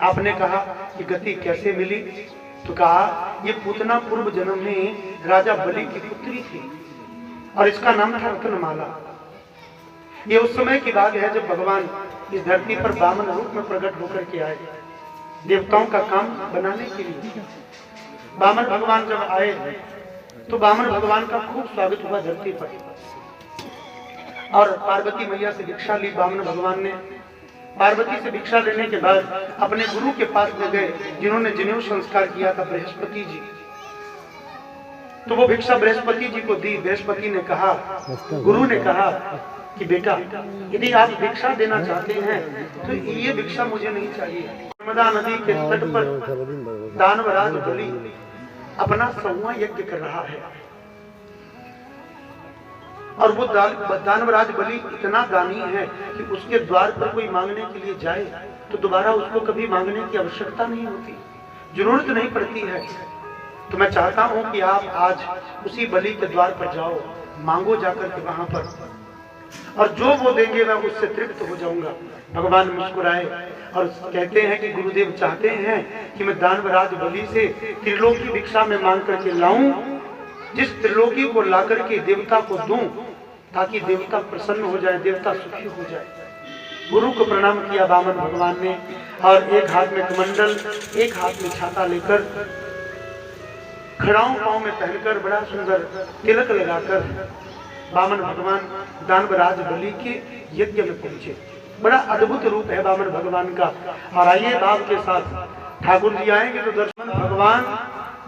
आपने कहा कि गति कैसे मिली, तो कहा ये पूतना पूर्व जन्म में राजा बलि की पुत्री थी और इसका नाम था रत्नमाला। ये उस समय की बात है जब भगवान इस धरती पर वामन रूप में प्रकट होकर के आए देवताओं का काम बनाने के लिए। वामन भगवान जब आए तो वामन भगवान का खूब स्वागत हुआ धरती पर, और पार्वती मैया से भिक्षा ली वामन भगवान ने। पार्वती से भिक्षा लेने के बाद अपने गुरु के पास ले गए जिन्होंने जनेऊ संस्कार किया था, बृहस्पति जी। तो वो भिक्षा बृहस्पति जी को दी। बृहस्पति ने कहा, गुरु ने कहा कि बेटा यदि आप भिक्षा देना चाहते हैं तो ये भिक्षा मुझे नहीं चाहिए। नर्मदा नदी के तट पर दानवराज बलि अपना 100वां यज्ञ कर रहा है और वो दानवराज बलि इतना दानी है कि उसके द्वार पर कोई मांगने के लिए जाए तो दोबारा उसको कभी मांगने की आवश्यकता नहीं होती, जरूरत नहीं पड़ती है। तो मैं चाहता हूं कि आप आज उसी बलि के द्वार पर जाओ, मांगो जाकर के वहां पर, और जो वो देंगे मैं उससे तृप्त हो जाऊंगा। भगवान मुस्कुराए और कहते हैं कि गुरुदेव चाहते हैं कि मैं दानवराज बलि से त्रिलोकी भिक्षा में मांग करके लाऊं, जिस त्रिलोकी को ला करके देवता को दूं ताकि देवता प्रसन्न हो जाए, देवता सुखी हो जाए। गुरु को प्रणाम किया वामन भगवान ने और एक हाथ में कमंडल, एक हाथ में छाता लेकर, खड़ाऊ पांव में पहनकर, बड़ा सुंदर तिलक लगाकर वामन भगवान दानवराज बलि के यज्ञ में पहुंचे। बड़ा अद्भुत रूप है वामन भगवान का। और आइए भाव के साथ ठाकुर जी आएंगे तो दर्शन भगवान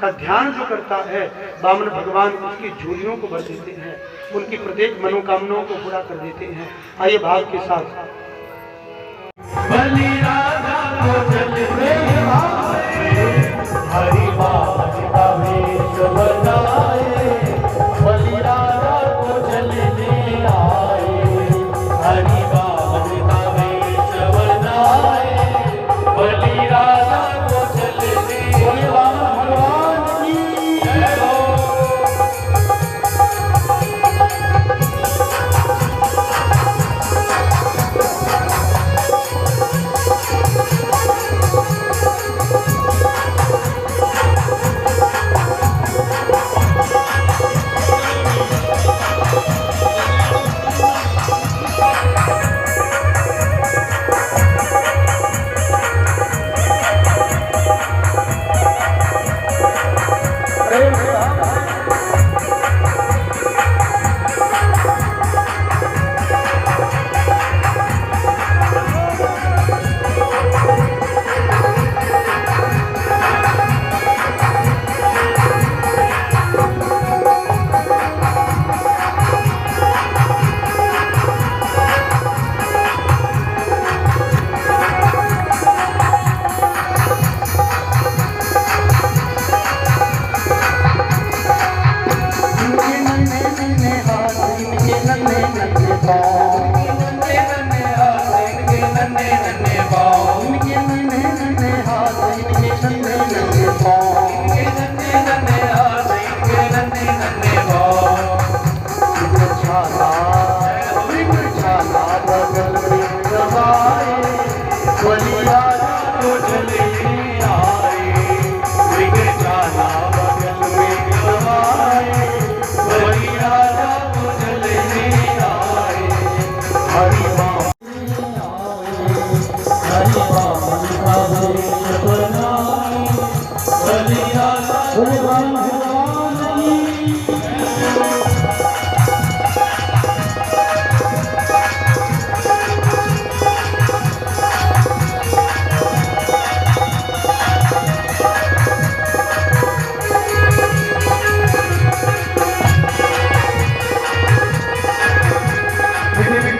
का ध्यान जो करता है, वामन भगवान उसकी झोलियों को भर देते हैं, उनकी प्रत्येक मनोकामनाओं को पूरा कर देते हैं। आइए भाव के साथ। बलि राजा को जल में आए, हरि बाज का वेश बनाए, बलि राजा को जल में आए, हरि बाज का वेश बनाए, बलि राजा को जल में भगवान की जय हो।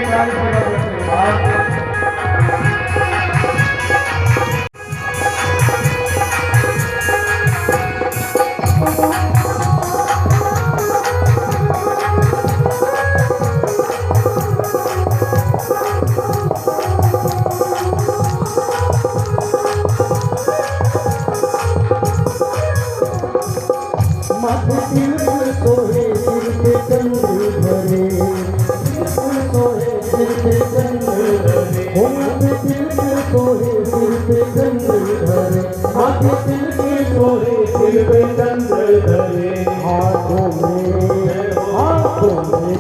Gracias.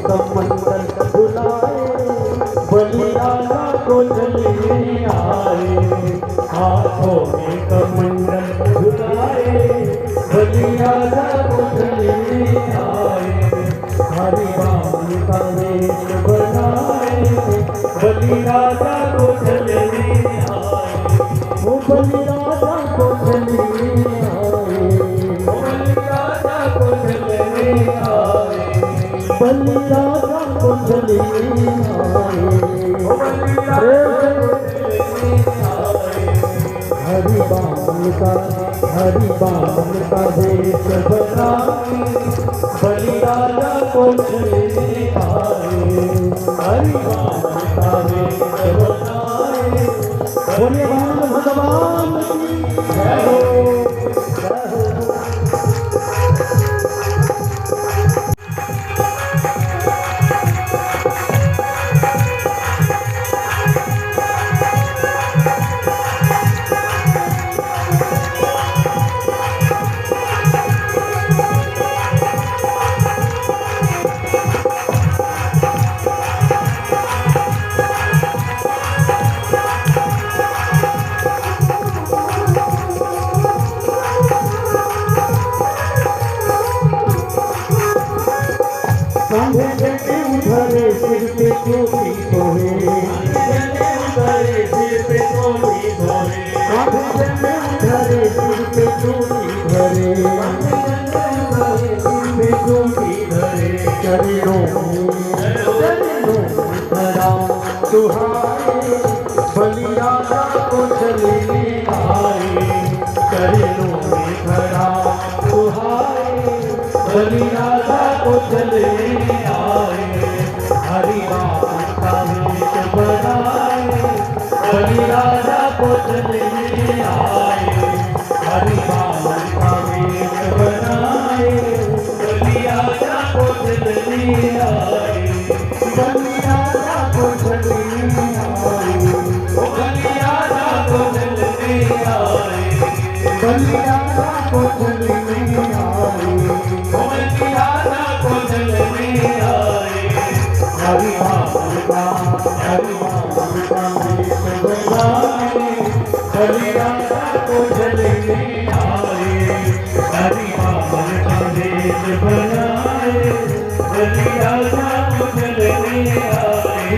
कमंडल बुलाए, बलि राजा को चलने आए। हाथों में कमंडल बुलाए, बलि राजा को चलने आए। हरिबान का वेश बनाए, बलि राजा को चलने आए। वो बलि राजा को चलने आए, बलि राजा को चलने आए, बलि राजा को चलने आए, बलि राजा को चलने आए। हरिबान का वेश बनाए, बलि राजा को चलने आए। हरिबान का वेश बनाए, बोले भगवान की जय हो, जय हो। कांधे जने उधरे सिर पे टोपी सोहे, उधरे सिर पे टोपी सोहे, कांधे जने उधरे सिर पे टोपी धरे, सिर पे टोपी धरे। चरणों धरा सुहाए, बलि राजा को चलने आए। चरणों में धरा सुहाए, बलि राजा को चलने आए। हरिबान का वेश बनाए, बलि राजा को चलने आए। हरिबान का वेश बनाए, बलि राजा को चलने आए। बलि राजा को चलने आए, बलि राजा को चलने आए, बलि राजा को चलने आए, बलि राजा को चलने आए। हरिबान का वेश बनाए, बलि राजा को चलने आए। हरिबान का वेश बनाए, बलि राजा को चलने आए।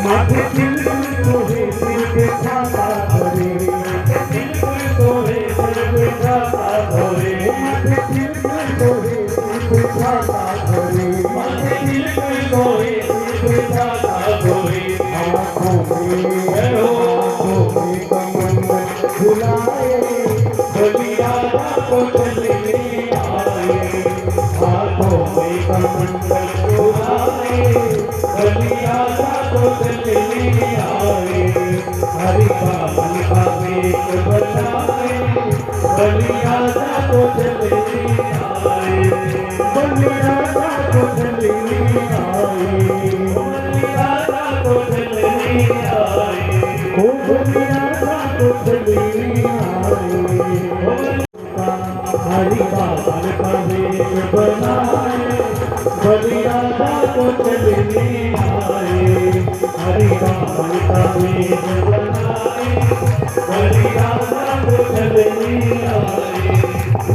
माथे तिलकुल सोहे सिर पे छाता धरे, तिलकुल सोहे सिर पे छाता धरे, माथे तिलकुल सोहे सिर पे छाता धरे, माथे तिलकुल सोहे सिर पे छाता धरे। आँखों में कमंडल बुलाए, बलि राजा को चलने आए। हाथों में कमंडल बुलाए, बलि राजा को चलने आए। हरिबान का वेश बनाए, बलि राजा को चलने आए। बलि राजा को चलने आए, बलि राजा को चलने आए, ओ बलि राजा को चलने आए। हरिबान का वेश बनाए, बलि राजा को चलने आए। हरिबान का वेश बनाए, बलि राजा को चलने आए।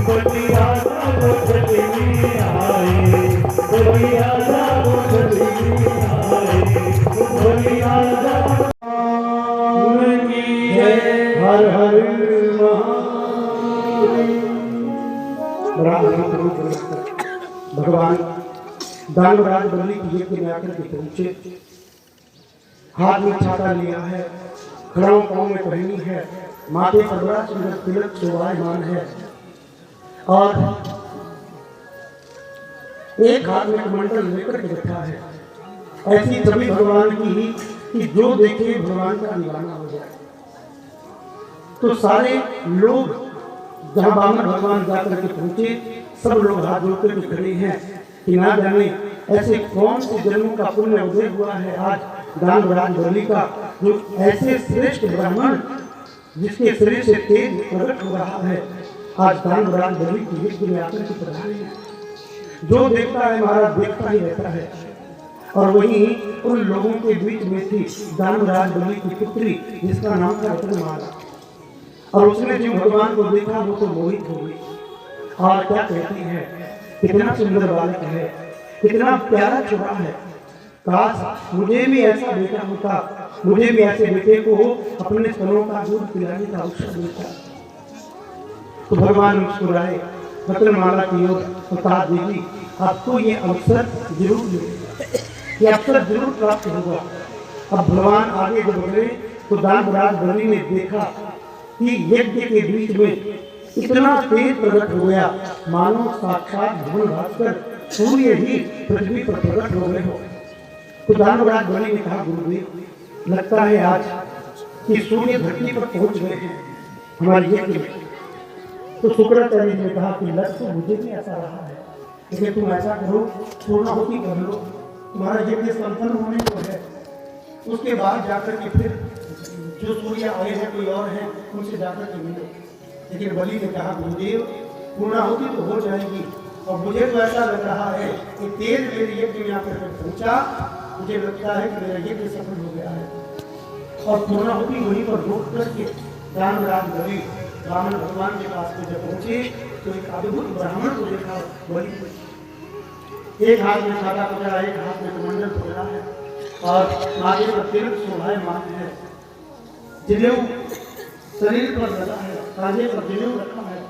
बलि राजा को चलने आए, बलि राजा को चलने आए। बलि राजा की जय। हर हर महादेव। भगवान दानवराज बलि की यज्ञ में आकर के पहुंचे, हाथ में छाता लिया है, खड़ाऊ पाँव में पहनी है, माथे पर बड़ा सुंदर तिलक शोभायमान है और एक हाथ में कमंडल लेकर के बैठा है। ऐसी छवि भगवान की कि जो देखे भगवान का दीवाना हो जाए। तो सारे लोग जहाँ बामन भगवान जाकर के पहुंचे, सब लोग हाथ जोड़कर के खड़े हैं कि ना जाने ऐसे कौन से जन्मों का पुण्य उदय हुआ है आज दानवराज बलि का, जो ऐसे श्रेष्ठ ब्राह्मण जिसके शरीर से तेज प्रकट हो रहा है, आज दानवराज बलि की यज्ञ में आकर के पधारे हैं। जो देखता है महाराज देखता ही रहता है। और वहीं उन लोगों के बीच में थी दानवराज बलि की पुत्री, जिसका नाम था रत्नमाला। और उसने जो भगवान को देखा वो तो मोहित हो गई। और क्या कहती है, कितना सुंदर बालक है, कितना प्यारा छोरा है, काश मुझे भी ऐसा बेटा होता, मुझे भी ऐसे बेटे को अपने स्तनों का दूध पिलाने का अवसर मिलता। तो भगवान मुस्कुराए, रत्नमाला की ओर प्रसाद देवी, आपको ये अवसर जरूर मिलेगा, ये अवसर जरूर प्राप्त होगा। अब भगवान आगे जब बढ़े तो दानवराज बलि ने देखा कि यज्ञ के बीच में इतना तेज प्रकट हो गया, मानो साक्षात भगवान भास्कर सूर्य ही पृथ्वी पर प्रकट हो गए हो। तो दानवराज बलि ने कहा, गुरुदेव लगता है आज कि सूर्य धरती पर पहुंच गए हैं हमारे यज्ञ में। तो शुक्राचार्य ने कहा कि लग तो मुझे भी ऐसा रहा है, लेकिन तुम ऐसा करो, पूर्णाहुति कर लो, तुम्हारा यज्ञ संपन्न होने को है, उसके बाद जाकर के फिर जो सूर्य आए हैं कोई और हैं उनसे जाकर के मिलो। लेकिन बलि ने कहा, गुरुदेव पूर्णाहुति तो हो जाएगी, और मुझे तो ऐसा लग रहा है कि तेज मेरे यज्ञ में आकर पहुंचा, मुझे लगता है कि मेरा यज्ञ सफल हो गया है। और पूर्णाहुति वहीं पर रोक करके दानवराज बलि ब्राह्मण भगवान के पास में जब पहुंचे तो एक अद्भुत ब्राह्मण को देखा। बलि एक हाथ में सादा पकड़ा, एक हाथ में कमंडल पकड़ा है, और माथे पर तिलक शोभायमान है, जनेऊ शरीर पर लगा है, कांधे पर जनेऊ रखा है।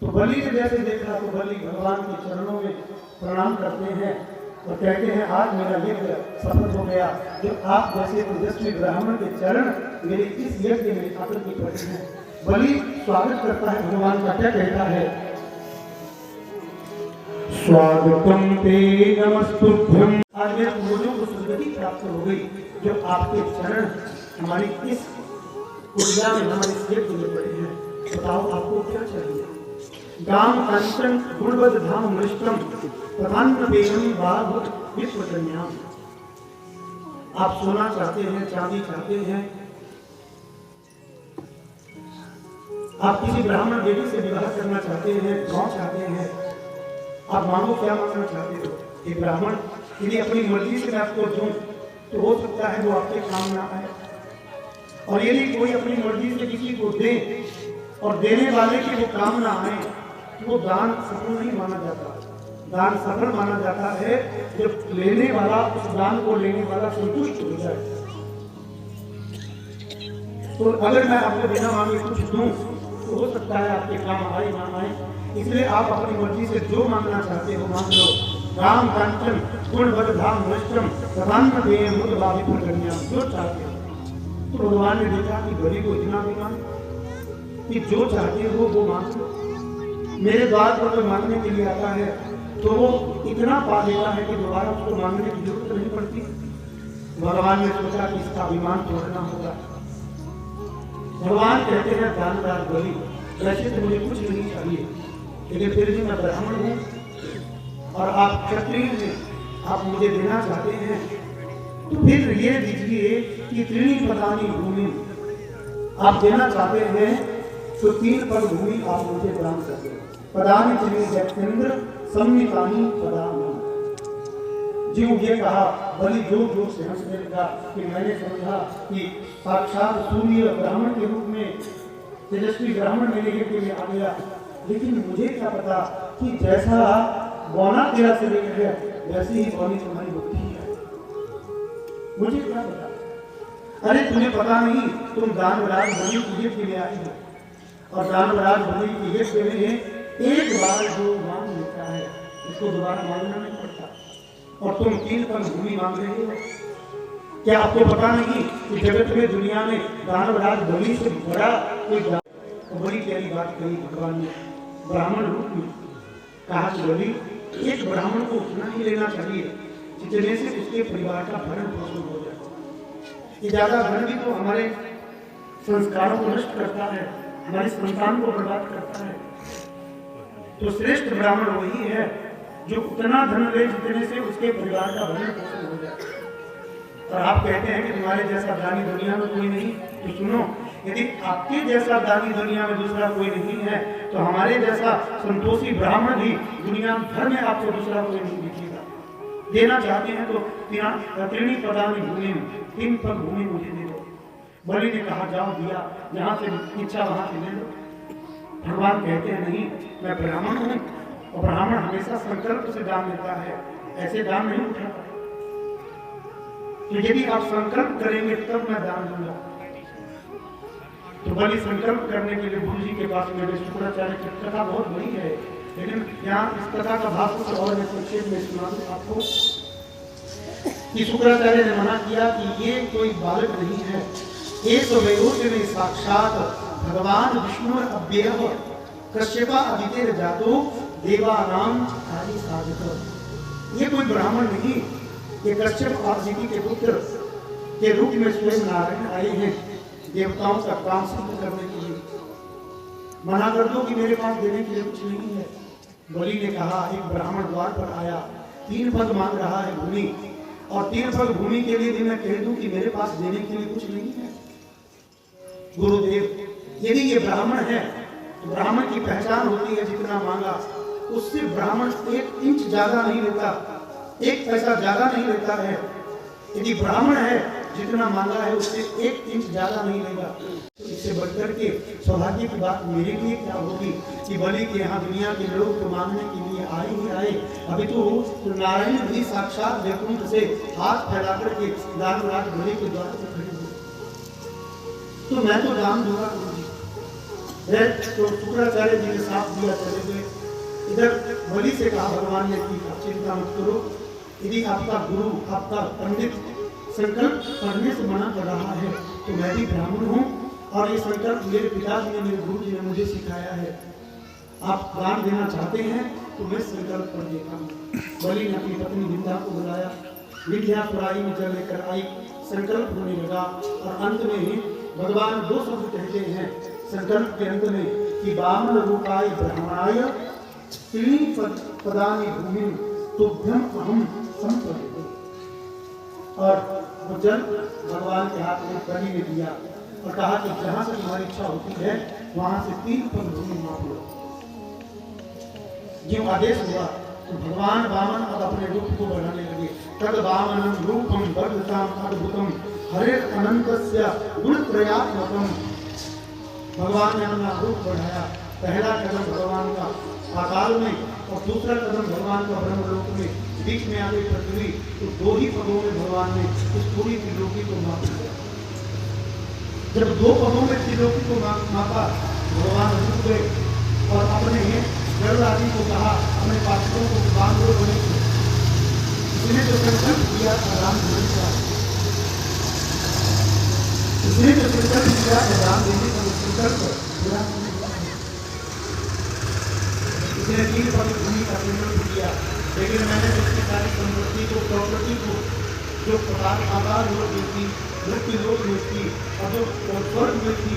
तो बलि ने जैसे देखा तो बलि भगवान के चरणों में प्रणाम करते हैं और कहते हैं, आज मेरा यज्ञ सफल हो गया, जो आप जैसे तेजस्वी ब्राह्मण के चरण मेरे इस यज्ञ में आकर के पड़े हैं। बलि स्वागत करता है भगवान का, क्या कहता है, स्वागतम ते नमस्तुभ्यम। आज मेरे पूर्वजों को सुगति प्राप्त हो गई, जो आपके चरण हमारी इस ऊर्जा में हमारे यज्ञ में पड़े हैं। बताओ आपको क्या चाहिए। गाम कंचन गुणवद धाम मृष्टम प्रधान बेहम बाघ विश्व कन्याम। आप सोना चाहते हैं, चांदी चाहते हैं, आप किसी ब्राह्मण देवी से विवाह करना चाहते हैं, गांव चाहते हैं, आप मांगो, क्या मांगना चाहते हो। एक ब्राह्मण यदि अपनी मर्जी से आपको दूं तो हो सकता है वो आपके काम ना आए, और यदि कोई अपनी मर्जी से किसी को दे और देने वाले के वो काम ना आए तो वो दान सफल नहीं माना जाता। दान सफल माना जाता है जब लेने वाला उस दान को लेने वाला संतुष्ट हो जाए। तो अगर मैं आपको बिना मांगे कुछ दूं तो हो सकता है आपके काम आए ना आए, इसलिए आप अपनी मर्जी से जो मांगना चाहते हो मांग लो। राम कांचन गुणवद धाम नष्टम प्रधान देय मुद बाबी प्रकन्या, जो चाहते हो। तो भगवान ने देखा कि बलि को इतना भी मांग कि जो चाहते हो वो मांग लो। मेरे द्वार पर कोई मांगने के लिए आता है तो वो इतना पा लेता है कि दोबारा उसको मांगने की जरूरत नहीं पड़ती। भगवान ने सोचा कि इसका अभिमान तोड़ना होगा। भगवान कहते हैं, दानवराज बलि वैसे तो मुझे कुछ नहीं चाहिए, लेकिन फिर भी मैं ब्राह्मण हूँ और आप क्षत्रिय हैं, आप मुझे देना चाहते हैं तो फिर ये दीजिए कि त्रीणी पदानी भूमि आप देना चाहते हैं तो 3 पद भूमि आप मुझे प्रदान कर दो। पदानी त्रीणी जैतेंद्र सम्मितानी पदानी। जी ये कहा बलि जोर जोर से हंसने लगा कि मैंने समझा कि साक्षात सूर्य ब्राह्मण के रूप में तेजस्वी ब्राह्मण मेरे यज्ञ में आ गया, लेकिन मुझे क्या पता कि जैसा बौना तेरा शरीर है वैसे ही बौनी तुम्हारी बुद्धि है। मुझे क्या पता। अरे तुम्हें पता नहीं, तुम दानवराज बलि के यज्ञ में आई हो, और दानवराज बलि के यज्ञ में एक बार जो मांग लेता है उसको दोबारा मांगना नहीं पड़ता, और तुम 3 पद भूमि मांग रहे हो। क्या आपको पता नहीं कि जगत में दुनिया में दानवराज बलि से बड़ा कोई बड़ी प्यारी बात कही भगवान ने ब्राह्मण रूप में। कहा कि बोली एक ब्राह्मण को उतना ही लेना चाहिए जितने से उसके परिवार का भरण पोषण हो जाए। ये ज्यादा धन भी तो हमारे संस्कारों को नष्ट करता है, हमारे संतान को बर्बाद करता है। तो श्रेष्ठ ब्राह्मण वही है जो उतना धन ले जितने से उसके परिवार का भरण पोषण हो जाए। और आप कहते हैं कि तुम्हारे जैसा दानी दुनिया में कोई नहीं, तो सुनो, यदि आपके जैसा दानी दुनिया में दूसरा कोई नहीं है तो हमारे जैसा संतोषी ब्राह्मण भी दुनिया भर में आपको दूसरा कोई नहीं दिखेगा। देना चाहते हैं तो त्रिणी प्रदानी भूमि, 3 पग भूमि मुझे दे दो। बलि ने कहा जाओ दिया, जहां से इच्छा वहां से ले लो। भगवान कहते हैं नहीं, मैं ब्राह्मण हूं और ब्राह्मण हमेशा संकल्प से दान देता है, ऐसे दान नहीं उठाता। तो यदि आप संकल्प करेंगे तब मैं दान दूंगा। तो बलि संकल्प करने के लिए गुरु जी के पास मेरे शुक्राचार्य की कथा बहुत बड़ी है, लेकिन यहाँ इस कथा का भाग कुछ और मैं संक्षेप में सुना दूं आपको कि शुक्राचार्य ने मना किया कि ये कोई बालक नहीं है, एक वैरोच्य में साक्षात भगवान विष्णु अव्यय कश्यपा अदितेर जातो देवानाम कार्य साधक। ये कोई ब्राह्मण नहीं, ये कश्यप आदिति के पुत्र के रूप में स्वयं नारायण आए हैं देवताओं का काम सिद्ध करने के लिए। मना कर दो कि मेरे पास देने के लिए कुछ नहीं है। बलि ने कहा एक ब्राह्मण द्वार पर आया, 3 पग मांग रहा है भूमि, और 3 पग भूमि के लिए भी मैं कह दूं कि मेरे पास देने के लिए कुछ नहीं है। गुरुदेव, यदि ये ब्राह्मण है तो ब्राह्मण की पहचान होती है जितना मांगा उससे ब्राह्मण 1 इंच ज्यादा नहीं लेता, 1 पैसा ज्यादा नहीं लेता है। यदि ब्राह्मण है जितना मांगा है उससे 1 इंच ज्यादा नहीं लेगा। तो इससे बढ़कर के सौभाग्य की बात मेरे लिए क्या होगी कि बलि के यहाँ दुनिया के लोग तो मांगने के लिए आए ही आए, अभी तो नारायण भी साक्षात वैकुंठ से हाथ फैला करके दानराज बलि के द्वार पर खड़े हुए। तो मैं तो दान दूंगा गुरु जी। तो शुक्राचार्य जी ने साथ दिया, चले गए। इधर बलि से कहा भगवान ने कि चिंता मत करो, यदि आपका गुरु आपका पंडित संकल्प पढ़ने से मना कर रहा है तो मैं भी ब्राह्मण हूँ और ये संकल्प मेरे पिताजी ने, मेरे गुरु जी ने मुझे सिखाया है। आप दान देना चाहते हैं तो मैं संकल्प पढ़ देता हूँ। बलि ने अपनी पत्नी विंध्या को बुलाया, विंध्या सुराही में जल लेकर आई, संकल्प होने लगा और अंत में भगवान 2 शब्द कहते हैं संकल्प के अंत में कि वामन रूपाय ब्रह्मणाय 3 पदानि भूमि तुभ्यम अहम संप्रदे। और वो जल भगवान के हाथ में बलि ने दिया और कहा कि जहां से तुम्हारी इच्छा होती है वहां से 3 पग भूमि माप लो। जो आदेश हुआ तो भगवान वामन अब अपने रूप को बढ़ाने लगे। तद वामनम रूपम वर्धताम अद्भुतम हरे अनंतस्य गुणत्रयात्मकम। भगवान ने अपना रूप बढ़ाया। पहला कदम भगवान का पाताल में और दूसरा कदम भगवान का ब्रह्मलोक में, बीच में आगे पृथ्वी। तो 2 ही पदों में भगवान ने इस पूरी त्रिलोकी को माप दिया। जब 2 पदों में त्रिलोकी को मापा भगवान रुक गए और अपने गरुड़ आदि को कहा, अपने पार्षदों को बांध दो बने। इसने जो संकल्प किया राम देने का, इसने जो संकल्प किया राम देने का संकल्प पूरा इसने 3 पग भूमि का संकल्प किया। लेकिन मैंने उसकी सारी संपत्ति को, प्रॉपर्टी को, जो प्रकार आकार लोग थी, मृत्यु लोग में थी और जो स्वर्ग में थी,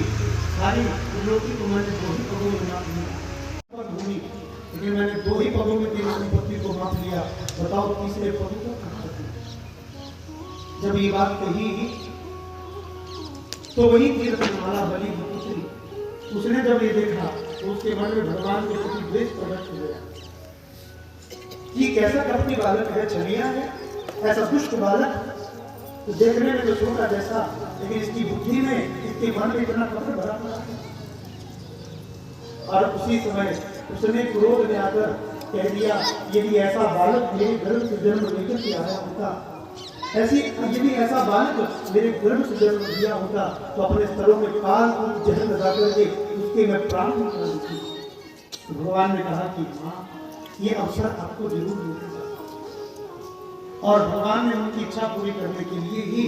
सारी त्रिलोकी को मैंने 2 ही पगों में माप लिया भूमि। लेकिन मैंने 2 ही पगों में तेरी संपत्ति को माप लिया। बताओ तीसरे पग को कहाँ रखूं? जब ये बात कही तो वही तीर्थमाला बलि की पुत्री, उसने जब ये देखा तो उसके मन में भगवान के प्रति द्वेष प्रकट हो गया। ये कैसा कपटी बालक है, छलिया है, ऐसा दुष्ट बालक, तो देखने में तो छोटा जैसा, लेकिन इसकी बुद्धि में, इसके मन में इतना कपट भरा पड़ा है। और उसी समय उसने क्रोध में आकर कह दिया, यदि ऐसा बालक मेरे गर्भ से जन्म लेकर के आया होता, यदि ऐसा बालक मेरे गर्भ से जन्म लिया होता तो अपने स्तरों में काल और जहर लगा करके उसके मैं प्राण निकाल देती। तो भगवान ने कहा कि माँ, ये अवसर आपको जरूर मिलेगा। और भगवान ने उनकी इच्छा पूरी करने के लिए ही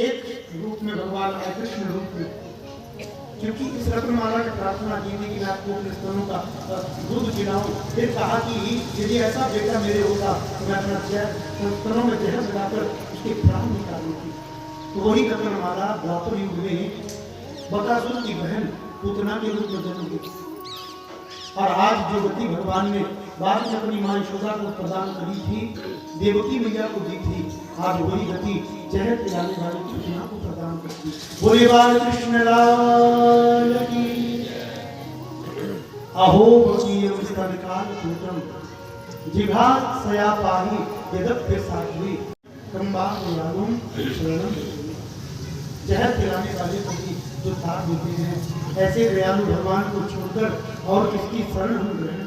एक रूप में भगवान आए, कृष्ण रूप में, क्योंकि इस रत्नमाला की प्रार्थना की थी कि मैं आपको अपने स्तनों का दूध पिलाऊं। फिर कहा कि यदि ऐसा बेटा मेरे होगा तो मैं अपना स्तनों में जहर लगाकर उसके प्राण निकालूंगी। तो वही रत्नमाला द्वापर युग में बकासुर की बहन पूतना के रूप में जन्म ली। और आज जो गति भगवान ने बाद में अपनी मां यशोदा को प्रदान करी थी, देवकी मैया को दी थी, आज वही गति जहर पिलाने वाली पूतना को प्रदान करती। बोले बाल कृष्ण लाल की। अहो भगीयम स्तनकाल पूतम जिघात सया पाहि यदप्य साध्वी क्रम्बा यागुम शरणम। जहर पिलाने वाले को भी जो साथ देते हैं, ऐसे दयालु भगवान को छोड़कर और किसकी शरण हम ग्रहण